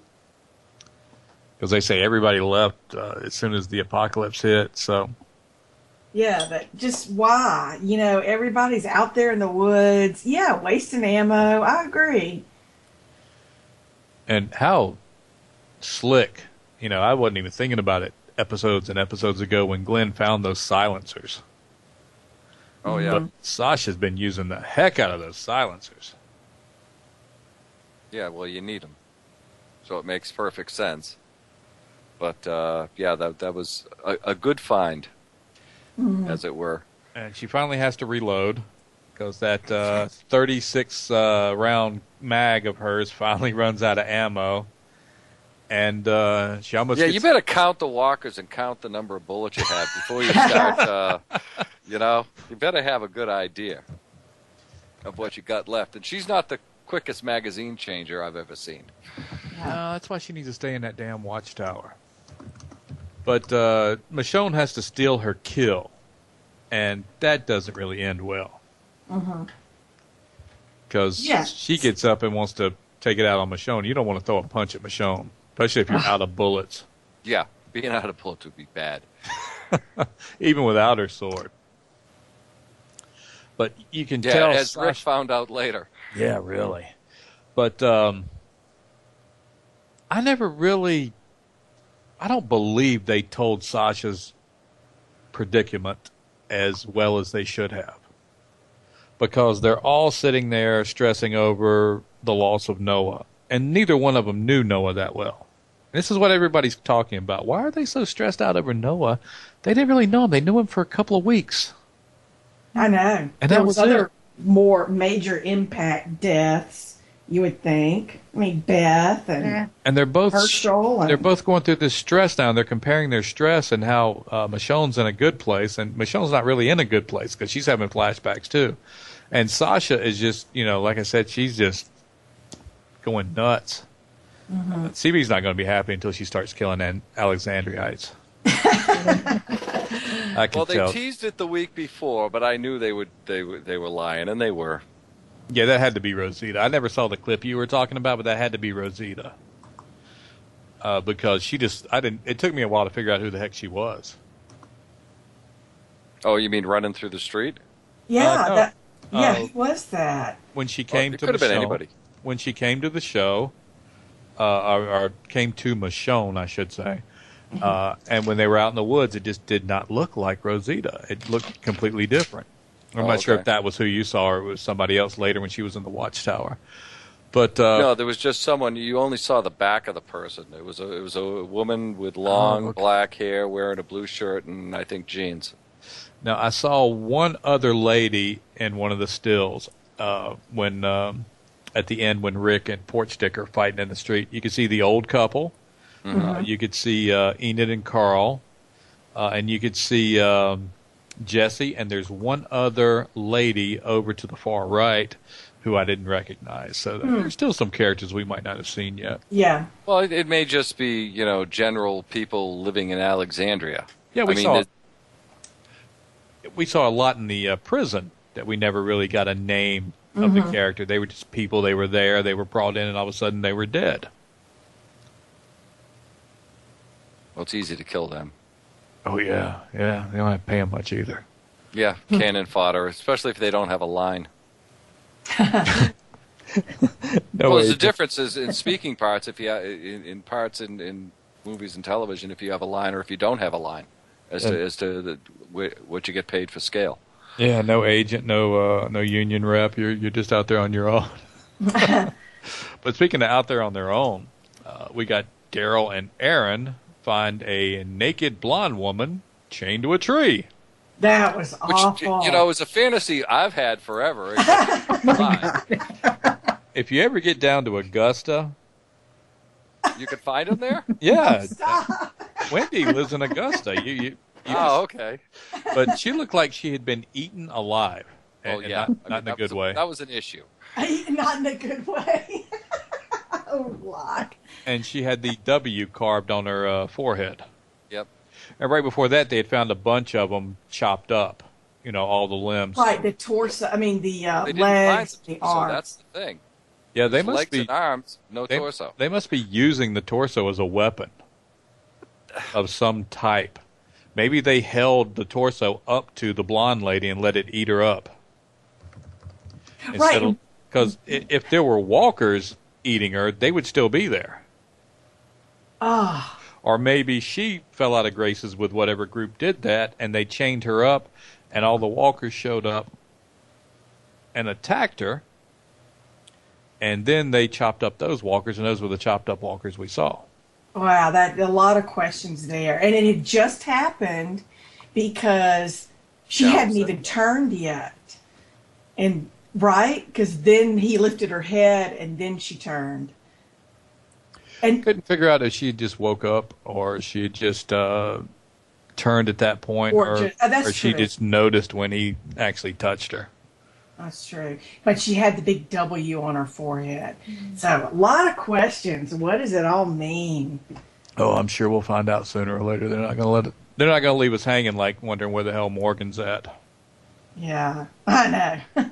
Because they say everybody left as soon as the apocalypse hit, so... Yeah, but just why? Everybody's out there in the woods. Yeah, wasting ammo. I agree. And how slick. I wasn't even thinking about it episodes and episodes ago when Glenn found those silencers. Oh, yeah. But Sasha's been using the heck out of those silencers. Yeah, well, you need them. So it makes perfect sense. But yeah, that was a good find, as it were. And she finally has to reload because that 36 round mag of hers finally runs out of ammo. And she almost you better count the walkers and count the number of bullets you have before you start. You better have a good idea of what you got left. And she's not the quickest magazine changer I've ever seen. No, that's why she needs to stay in that damn watchtower. But Michonne has to steal her kill, and that doesn't really end well. Because she gets up and wants to take it out on Michonne. You don't want to throw a punch at Michonne, especially if you're out of bullets. Yeah, being out of bullets would be bad. Even without her sword. But you can tell... as Rick found out later. Yeah, really. But I never really... I don't believe they told Sasha's predicament as well as they should have. Because they're all sitting there stressing over the loss of Noah. And neither one of them knew Noah that well. This is what everybody's talking about. Why are they so stressed out over Noah? They didn't really know him. They knew him for a couple of weeks. I know. And there that was was other it. more major impact deaths, you would think. I mean, Beth and they're both Herschel. They're both going through this stress now. And they're comparing their stress and how Michonne's in a good place. And Michonne's not really in a good place because she's having flashbacks too. And Sasha is just, like I said, she's just going nuts. CB's not going to be happy until she starts killing Alexandriites. I can tell. They teased it the week before, but I knew they were lying, and they were. Yeah, that had to be Rosita. I never saw the clip you were talking about, but that had to be Rosita. Because it took me a while to figure out who the heck she was. Oh, you mean running through the street? Yeah, who was that? When she came to the show. Could have been anybody. When she came to the show, or came to Michonne, I should say, and when they were out in the woods, it just did not look like Rosita. It looked completely different. I'm not sure if that was who you saw or it was somebody else later when she was in the watchtower. But no, there was just someone. You only saw the back of the person. It was a woman with long black hair wearing a blue shirt and I think jeans. Now, I saw one other lady in one of the stills when at the end when Rick and Porchstick are fighting in the street. You could see the old couple. You could see Enid and Carl. And you could see Jesse. And there's one other lady over to the far right who I didn't recognize. So there's still some characters we might not have seen yet. Yeah. Well, it may just be, general people living in Alexandria. Yeah, we saw a lot in the prison that we never really got a name of the character. They were just people. They were there. They were brought in, and all of a sudden they were dead. Well, it's easy to kill them. Oh, yeah. Yeah, they don't have to pay them much either. Yeah, cannon fodder, especially if they don't have a line. There's a difference in speaking parts if you in parts in movies and television if you have a line or if you don't have a line as to what you get paid for scale. Yeah, no agent, no union rep. You're just out there on your own. But speaking of out there on their own, we got Daryl and Aaron find a naked blonde woman chained to a tree. That was awful. Which, is a fantasy I've had forever. If you ever get down to Augusta, you can find them there. Yeah, Wendy lives in Augusta. You okay. But she looked like she had been eaten alive. And not in a good way. That was an issue. Not in a good way. Oh, Locke. And she had the W carved on her forehead. Yep. And right before that, they had found a bunch of them chopped up. All the limbs. Right, the torso. I mean, the they legs, the arms. So that's the thing. Yeah, they must legs be and arms, no torso. They must be using the torso as a weapon of some type. Maybe they held the torso up to the blonde lady and let it eat her up. Right. Because if there were walkers eating her, they would still be there. Ah. Or maybe she fell out of graces with whatever group did that, and they chained her up, and all the walkers showed up and attacked her, and then they chopped up those walkers, and those were the chopped up walkers we saw. Wow, that a lot of questions there. And it had just happened because she hadn't even turned yet. And right? Because then he lifted her head and then she turned. And couldn't figure out if she had just woke up or she had just turned at that point, or she just noticed when he actually touched her. That's true. But she had the big W on her forehead. So a lot of questions. What does it all mean? Oh, I'm sure we'll find out sooner or later. They're not going to leave us hanging like wondering where the hell Morgan's at. Yeah, I know.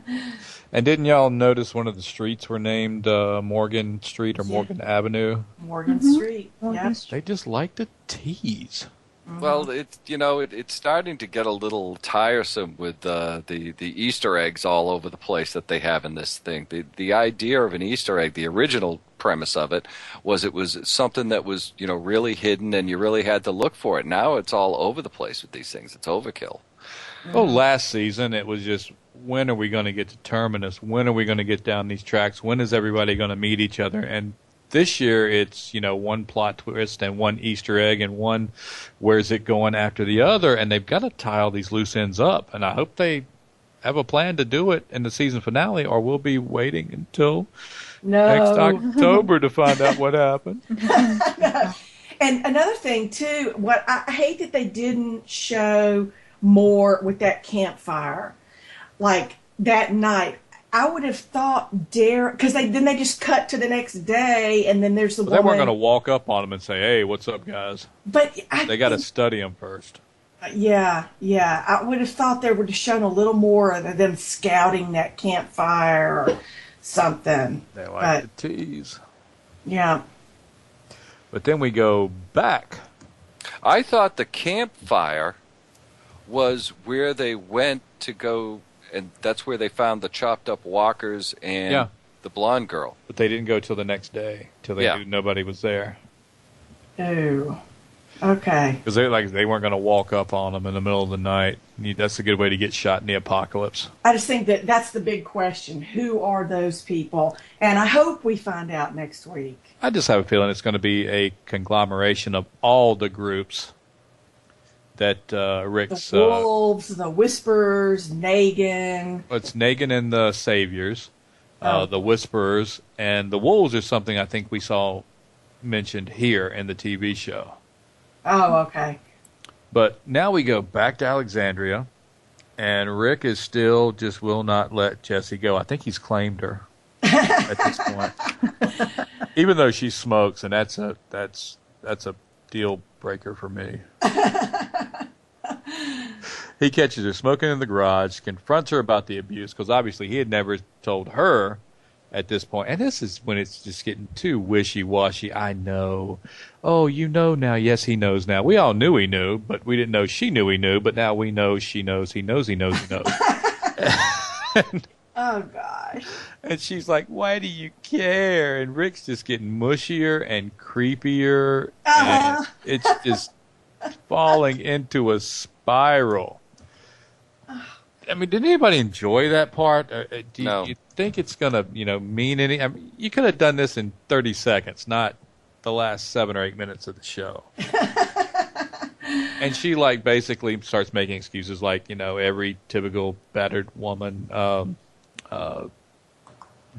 And didn't y'all notice one of the streets were named Morgan Street or Morgan Avenue? Morgan Street. Yeah. They just like to tease. Well, it's starting to get a little tiresome with the Easter eggs all over the place that they have in this thing. The idea of an Easter egg, the original premise of it was something that was really hidden and you really had to look for it. Now it's all over the place with these things. It's overkill. Oh, last season it was just, when are we going to get to Terminus? When are we going to get down these tracks? When is everybody going to meet each other? And this year it's, one plot twist and one Easter egg and one where's it going after the other, and they've got to tie all these loose ends up. And I hope they have a plan to do it in the season finale, or we'll be waiting until next October to find out what happened. And another thing too, what I hate that they didn't show more with that campfire, like that night. I would have thought because they just cut to the next day, and then there's the woman. They weren't going to walk up on them and say, "Hey, what's up, guys?" But they got to study them first. Yeah. I would have thought they would have shown a little more of them scouting that campfire or something. They like to tease. Yeah. But then we go back. I thought the campfire was where they went to go. And that's where they found the chopped up walkers and the blonde girl. But they didn't go till the next day, till they knew nobody was there. Oh, okay. Because they weren't going to walk up on them in the middle of the night. That's a good way to get shot in the apocalypse. I just think that's the big question. Who are those people? And I hope we find out next week. I just have a feeling it's going to be a conglomeration of all the groups that Rick's... The Wolves, the Whisperers, Negan. It's Negan and the Saviors, the Whisperers, and the Wolves are something I think we saw mentioned here in the TV show. Oh, okay. But now we go back to Alexandria, and Rick is still just will not let Jessie go. I think he's claimed her at this point. Even though she smokes, and that's a deal breaker for me. He catches her smoking in the garage, confronts her about the abuse, because obviously he had never told her at this point. And this is when it's just getting too wishy-washy. I know. Oh, you know now. Yes, he knows now. We all knew he knew, but we didn't know she knew he knew. But now we know she knows he knows he knows he knows. Oh, gosh. And she's like, why do you care? And Rick's just getting mushier and creepier. And it's just falling into a spiral. I mean, did anybody enjoy that part? Do you think it's going to, mean any? I mean, you could have done this in 30 seconds, not the last 7 or 8 minutes of the show. And she basically starts making excuses like, every typical battered woman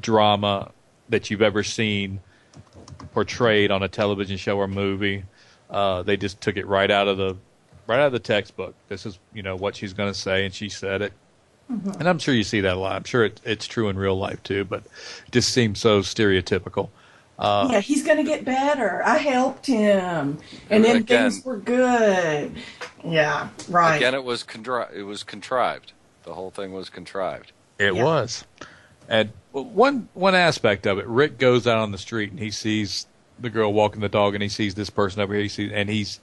drama that you've ever seen portrayed on a television show or movie. They just took it right out of the textbook. This is, what she's going to say, and she said it. Mm-hmm. And I'm sure you see that a lot. I'm sure it's true in real life too, but it just seems so stereotypical. He's going to get better. I helped him, and then things were good. Yeah, right. Again, it was contrived. The whole thing was contrived. It was. And one aspect of it, Rick goes out on the street and he sees the girl walking the dog, and he sees this person over here.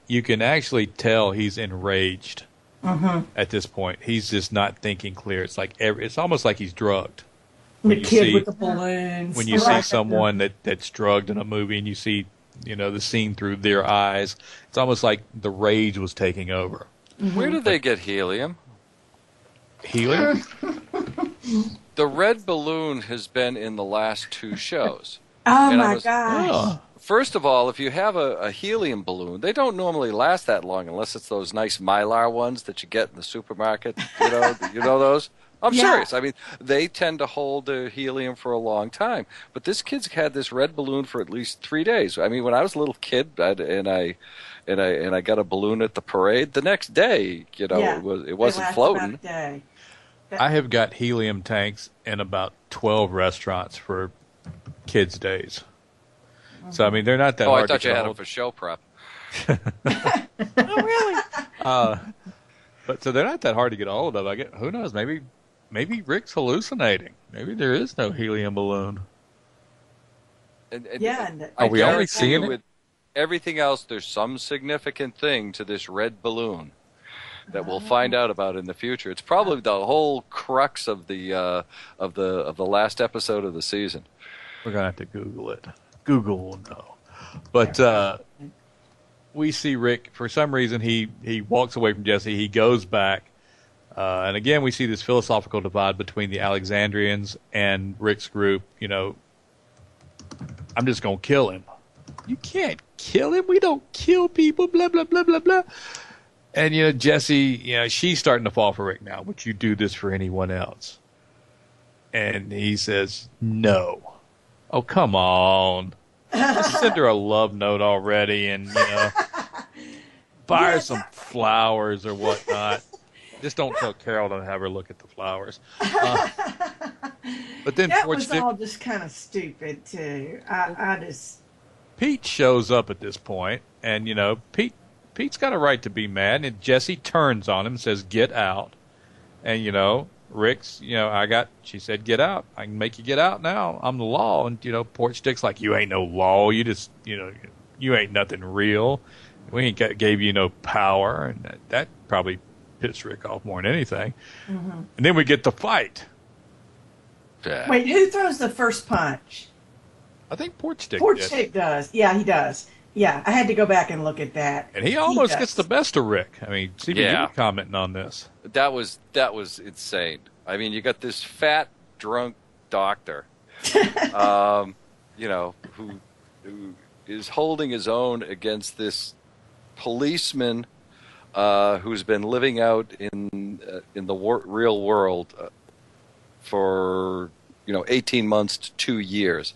You can actually tell he's enraged at this point. He's just not thinking clear. It's like it's almost like he's drugged. The kid with the balloons. When you see someone that's drugged in a movie, and you see the scene through their eyes, it's almost like the rage was taking over. Mm-hmm. Where did they get helium? Helium? The red balloon has been in the last 2 shows. Oh, my gosh. First of all, if you have a helium balloon, they don't normally last that long unless it's those nice Mylar ones that you get in the supermarket. You know those? I'm serious. I mean, they tend to hold the helium for a long time. But this kid's had this red balloon for at least 3 days. I mean, when I was a little kid and I got a balloon at the parade, the next day, it wasn't floating. About a day. I have got helium tanks in about 12 restaurants for kids' days. So, I mean, they're not that hard to I thought you had them hold. for show prep. Oh, really? But so they're not that hard to get a hold of. Who knows? Maybe Rick's hallucinating. Maybe there is no helium balloon. Are we only seeing it? With everything else, there's some significant thing to this red balloon that we'll find out about in the future. It's probably the whole crux of the last episode of the season. We're gonna have to Google it. Google will know. But we see Rick, for some reason, he walks away from Jesse. He goes back. And again, we see this philosophical divide between the Alexandrians and Rick's group. I'm just going to kill him. You can't kill him. We don't kill people, blah, blah, blah, blah, blah. And, Jesse, she's starting to fall for Rick now. Would you do this for anyone else? And he says, no. Oh, come on. Just send her a love note already and, buy her some flowers or whatnot. Just don't tell Carol to have her look at the flowers. But then that was all just kind of stupid, too. Pete shows up at this point, and, Pete's got a right to be mad, and Jesse turns on him and says, get out. And, Rick's, she said, get out. I can make you get out now. I'm the law. And, Porch Dick's like, you ain't no law. You just, you ain't nothing real. We ain't gave you no power. And that probably pissed Rick off more than anything. Mm-hmm. And then we get the fight. Wait, who throws the first punch? I think Porch Dick does. Yeah, he does. Yeah, I had to go back and look at that. And he almost gets the best of Rick. I mean, CB, you were commenting on this. That was insane. I mean, you got this fat, drunk doctor, who is holding his own against this policeman who's been living out in the real world for 18 months to 2 years.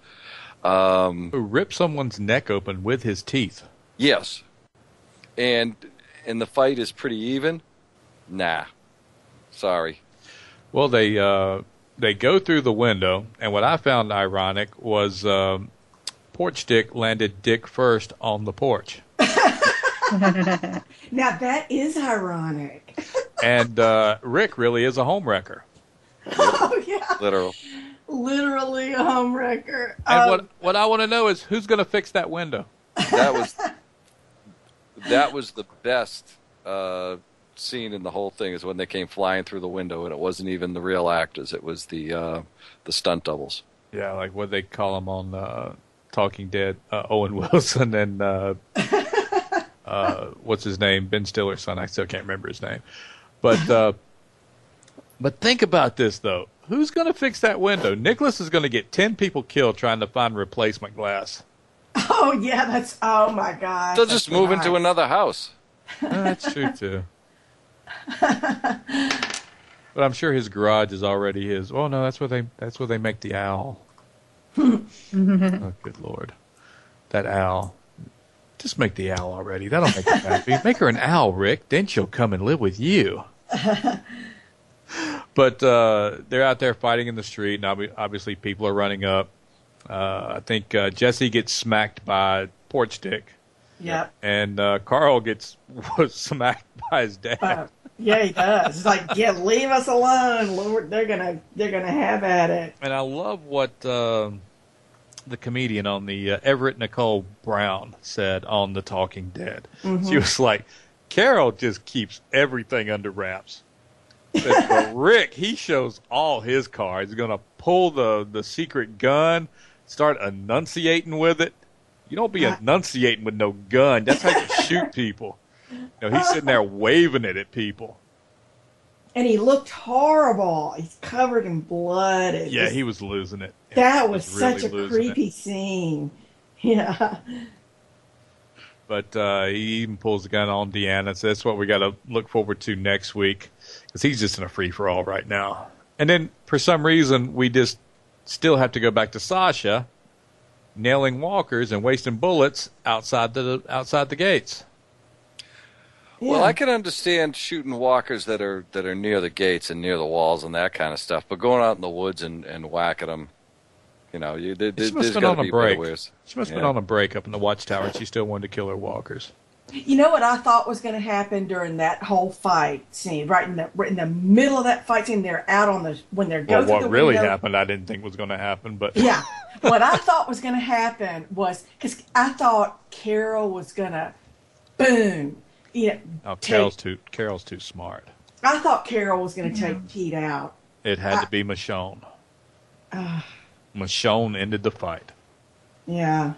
Who ripped someone's neck open with his teeth. Yes. And the fight is pretty even? Nah. Sorry. Well, they go through the window, and what I found ironic was Porch Dick landed dick first on the porch. Now that is ironic. And Rick really is a homewrecker. Oh, yeah. Literally a homewrecker. And what I want to know is who's going to fix that window? That was the best scene in the whole thing, is when they came flying through the window, and it wasn't even the real actors; it was the stunt doubles. Yeah, like what they call them on Talking Dead, Owen Wilson and what's his name, Ben Stiller's son. I still can't remember his name, but think about this though. Who's going to fix that window? Nicholas is going to get 10 people killed trying to find replacement glass. Oh, yeah, oh my God. They'll just move into another house. That's true, too. But I'm sure his garage is already his. Oh, no, that's where they make the owl. Oh, good Lord. That owl. Just make the owl already. That'll make her happy. Make her an owl, Rick. Then she'll come and live with you. But they're out there fighting in the street, and obviously people are running up. I think Jesse gets smacked by Porch Dick. Yep. And Carl gets smacked by his dad. Yeah, he does. It's like, yeah, leave us alone, Lord. They're gonna have at it. And I love what the comedian on the Everett Nicole Brown said on The Talking Dead. Mm-hmm. She was like, Carol just keeps everything under wraps. But Rick, he shows all his cards. He's going to pull the secret gun, start enunciating with it. You don't be enunciating with no gun. That's how you shoot people. He's sitting there waving it at people. And he looked horrible. He's covered in blood. Yeah, he was losing it. That was such a creepy scene. Yeah. But he even pulls the gun on Deanna, so that's what we got to look forward to next week, because he's just in a free-for-all right now. And then, for some reason, we just still have to go back to Sasha nailing walkers and wasting bullets outside the gates. Yeah. Well, I can understand shooting walkers that are near the gates and near the walls and that kind of stuff, but going out in the woods and whacking them, you know, there's got to be better ways. She must have been on a break up in the watchtower, and she still wanted to kill her walkers. You know what I thought was going to happen during that whole fight scene, right in the middle of that fight scene? They're out on when they're going through the what really window. happened, I didn't think was going to happen, but Yeah, what I thought was going to happen was, because I thought Carol was going to, boom, Carol's too smart. I thought Carol was going to take Pete out. It had to be Michonne. Michonne ended the fight. Yeah.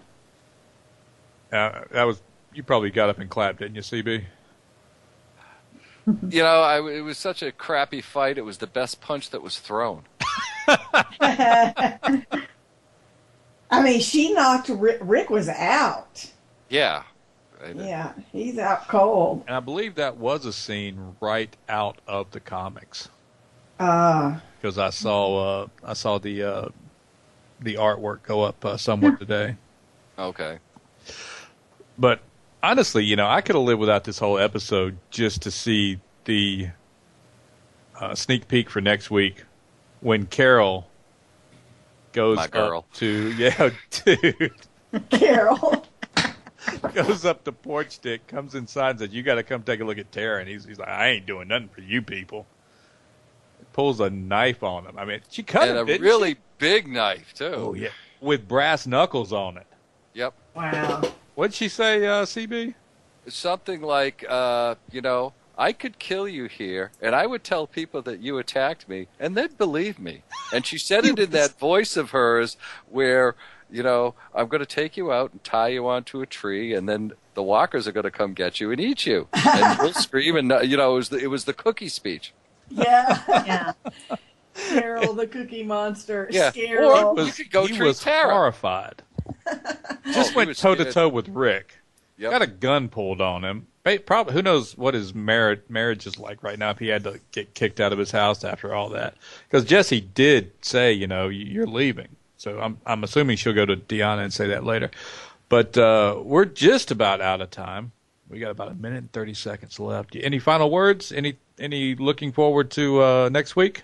You probably got up and clapped, didn't you, CB? You know, it was such a crappy fight. It was the best punch that was thrown. I mean, she knocked Rick was out. Yeah. Yeah, he's out cold. And I believe that was a scene right out of the comics. Because I saw the artwork go up somewhere today. Okay. But honestly, I could have lived without this whole episode just to see the sneak peek for next week when Carol goes My girl. up to dude. Carol goes up to porch dick, comes inside and says, "You got to come take a look at Tara." And he's like, "I ain't doing nothing for you people." Pulls a knife on him. I mean, she cut him, a really big knife too. Oh yeah, with brass knuckles on it. Yep. Wow. What'd she say, CB? Something like, I could kill you here, and I would tell people that you attacked me, and they'd believe me. And she said it in that voice of hers where, I'm going to take you out and tie you onto a tree, and then the walkers are going to come get you and eat you. And you'll scream, and, it was the cookie speech. Yeah. Yeah. Carol, the cookie monster. Yeah. Carol. He was horrified. Just went toe-to-toe with Rick. Yep. Got a gun pulled on him. Probably, who knows what his marriage is like right now if he had to get kicked out of his house after all that. Because Jesse did say, you're leaving. So I'm assuming she'll go to Deanna and say that later. But we're just about out of time. We got about 1 minute and 30 seconds left. Any final words? Any looking forward to next week?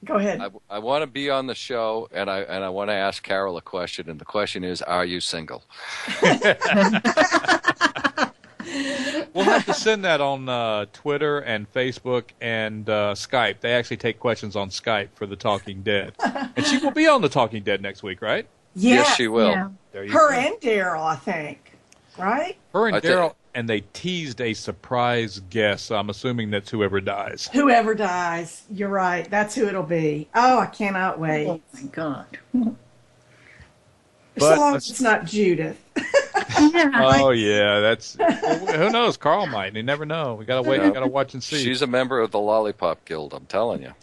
Go ahead. I want to be on the show, and I want to ask Carol a question, and the question is, are you single? We'll have to send that on Twitter and Facebook and Skype. They actually take questions on Skype for The Talking Dead. And she will be on The Talking Dead next week, right? Yeah. Yes, she will. Yeah. Her and Daryl, I think. Right? Her and Daryl, and they teased a surprise guest, so I'm assuming that's whoever dies. Whoever dies. You're right. That's who it'll be. Oh, I cannot wait. Oh, my God. So long as it's not Judith. Oh, yeah. That's who knows? Carl might. You never know. We got to wait. We got to watch and see. She's a member of the Lollipop Guild, I'm telling you.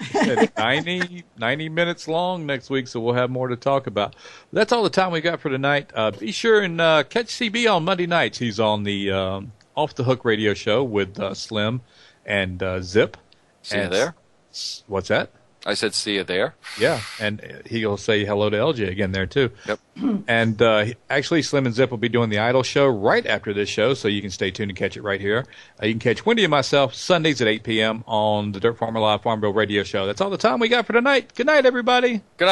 90 minutes long next week, so we'll have more to talk about. That's all the time we got for tonight. Be sure and catch CB on Monday nights. He's on the Off the Hook radio show with Slim and Zip. See you there. What's that? I said see you there. Yeah, and he'll say hello to LJ again there, too. Yep. And actually, Slim and Zip will be doing the Idol show right after this show, so you can stay tuned and catch it right here. You can catch Wendy and myself Sundays at 8 p.m. on the Dirt Farmer Live Farmville radio show. That's all the time we got for tonight. Good night, everybody. Good night.